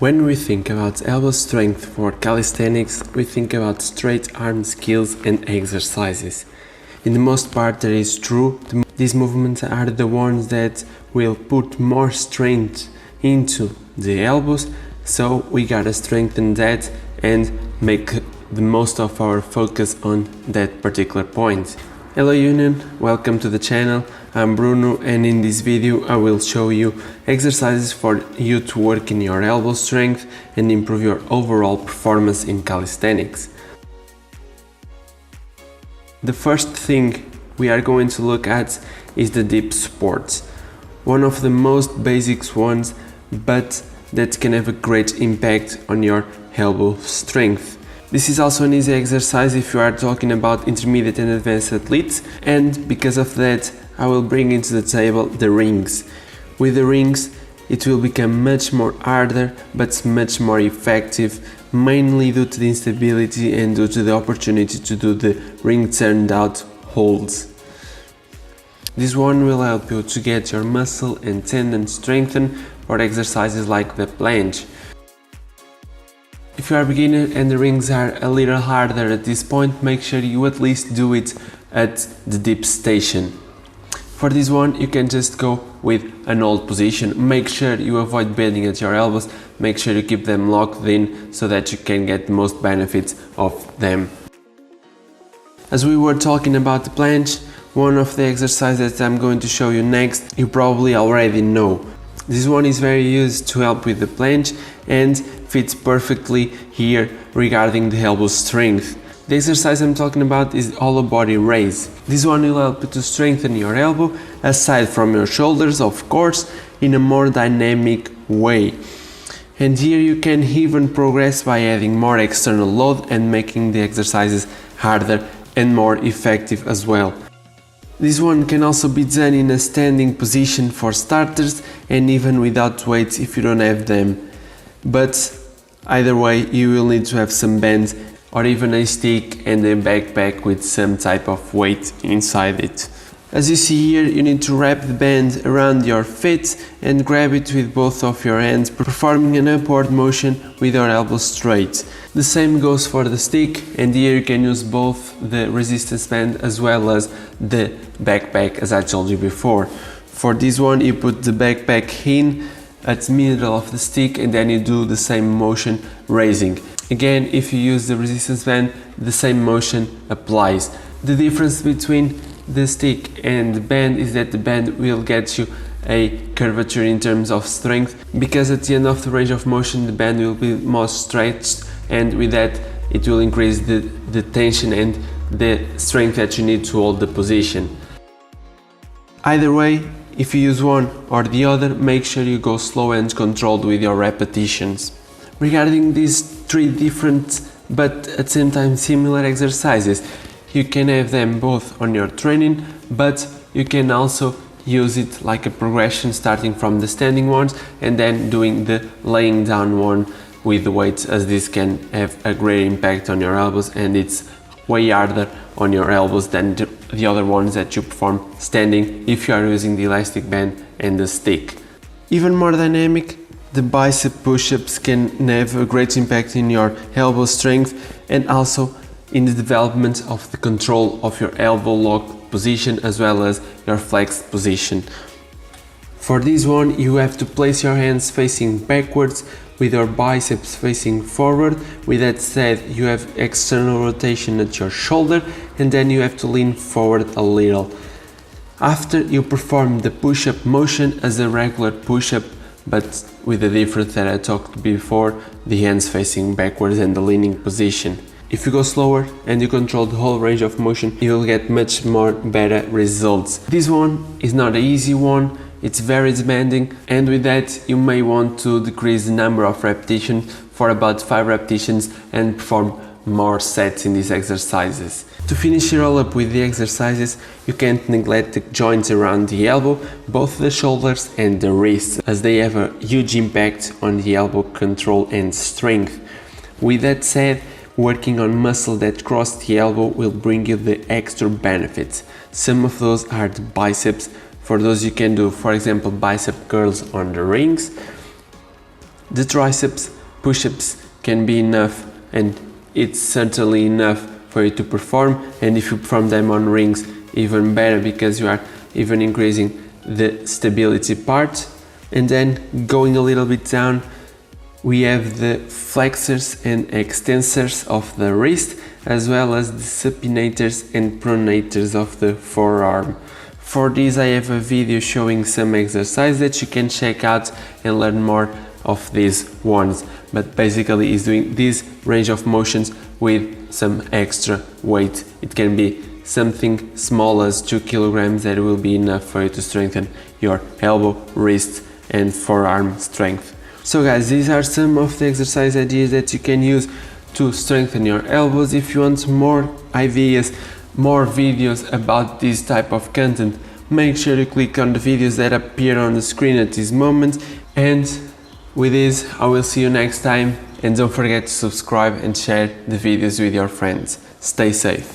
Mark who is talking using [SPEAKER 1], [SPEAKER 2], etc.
[SPEAKER 1] When we think about elbow strength for calisthenics, we think about straight arm skills and exercises. In the most part that is true, these movements are the ones that will put more strength into the elbows, so we gotta strengthen that and make the most of our focus on that particular point. Hello Union, welcome to the channel. I'm Bruno, and in this video I will show you exercises for you to work in your elbow strength and improve your overall performance in calisthenics. The first thing we are going to look at is the dip supports. One of the most basic ones, but that can have a great impact on your elbow strength. This is also an easy exercise if you are talking about intermediate and advanced athletes, and because of that I will bring into the table the rings. With the rings it will become much more harder but much more effective, mainly due to the instability and due to the opportunity to do the ring turned out holds. This one will help you to get your muscle and tendon strengthened for exercises like the planche. If you are a beginner and the rings are a little harder at this point, make sure you at least do it at the dip station. For this one you can just go with an hold position. Make sure you avoid bending at your elbows, make sure you keep them locked in so that you can get the most benefits of them. As we were talking about the planche, one of the exercises that I'm going to show you next you probably already know. This one is very used to help with the planche and fits perfectly here regarding the elbow strength. The exercise I'm talking about is hollow body raise. This one will help you to strengthen your elbow aside from your shoulders, of course, in a more dynamic way. And here you can even progress by adding more external load and making the exercises harder and more effective as well. This one can also be done in a standing position for starters and even without weights if you don't have them. But either way you will need to have some bands or even a stick and a backpack with some type of weight inside it. As you see here, you need to wrap the band around your feet and grab it with both of your hands, performing an upward motion with your elbows straight. The same goes for the stick, and here you can use both the resistance band as well as the backpack, as I told you before. For this one you put the backpack in at the middle of the stick and then you do the same motion raising. Again, if you use the resistance band, the same motion applies. The difference between the stick and the band is that the band will get you a curvature in terms of strength, because at the end of the range of motion the band will be more stretched, and with that it will increase the tension and the strength that you need to hold the position. Either way, if you use one or the other, make sure you go slow and controlled with your repetitions. Regarding these three different but at the same time similar exercises, you can have them both on your training, but you can also use it like a progression, starting from the standing ones and then doing the laying down one with the weights, as this can have a great impact on your elbows and it's way harder on your elbows than the other ones that you perform standing if you are using the elastic band and the stick. Even more dynamic, the bicep push-ups can have a great impact in your elbow strength and also in the development of the control of your elbow lock position as well as your flexed position. For this one you have to place your hands facing backwards with your biceps facing forward. With that said, you have external rotation at your shoulder and then you have to lean forward a little. After you perform the push-up motion as a regular push-up, but with the difference that I talked before, the hands facing backwards and the leaning position. If you go slower and you control the whole range of motion, you will get much more better results. This one is not an easy one, it's very demanding, and with that you may want to decrease the number of repetitions for about 5 repetitions and perform more sets in these exercises. To finish it all up with the exercises, you can't neglect the joints around the elbow, both the shoulders and the wrists, as they have a huge impact on the elbow control and strength. With that said, working on muscle that cross the elbow will bring you the extra benefits. Some of those are the biceps. For those you can do, for example, bicep curls on the rings. The triceps push-ups can be enough, and it's certainly enough for you to perform, and if you perform them on rings, even better, because you are even increasing the stability part. And then going a little bit down, we have the flexors and extensors of the wrist, as well as the supinators and pronators of the forearm. For this I have a video showing some exercises that you can check out and learn more of these ones, but basically is doing this range of motions with some extra weight. It can be something small as 2 kilograms that will be enough for you to strengthen your elbow, wrist and forearm strength. So guys, these are some of the exercise ideas that you can use to strengthen your elbows. If you want more ideas, more videos about this type of content, make sure to click on the videos that appear on the screen at this moment. And with this, I will see you next time, and don't forget to subscribe and share the videos with your friends. Stay safe.